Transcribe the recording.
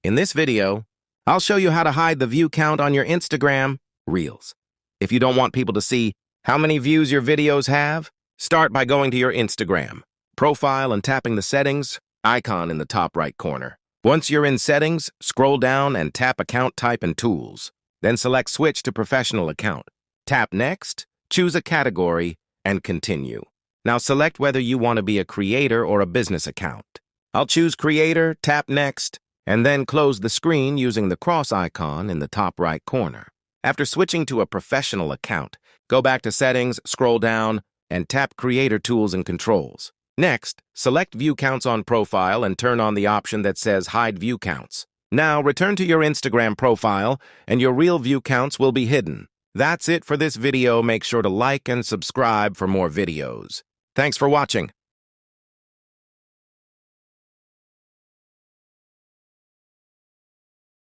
In this video, I'll show you how to hide the view count on your Instagram Reels. If you don't want people to see how many views your videos have, start by going to your Instagram profile and tapping the settings icon in the top right corner. Once you're in settings, scroll down and tap account type and tools. Then select switch to professional account. Tap next, choose a category, and continue. Now select whether you want to be a creator or a business account. I'll choose creator, tap next, and then close the screen using the cross icon in the top right corner. After switching to a professional account, go back to settings, scroll down, and tap creator tools and controls. Next, select view counts on profile and turn on the option that says hide view counts. Now return to your Instagram profile and your real view counts will be hidden. That's it for this video. Make sure to like and subscribe for more videos. Thanks for watching.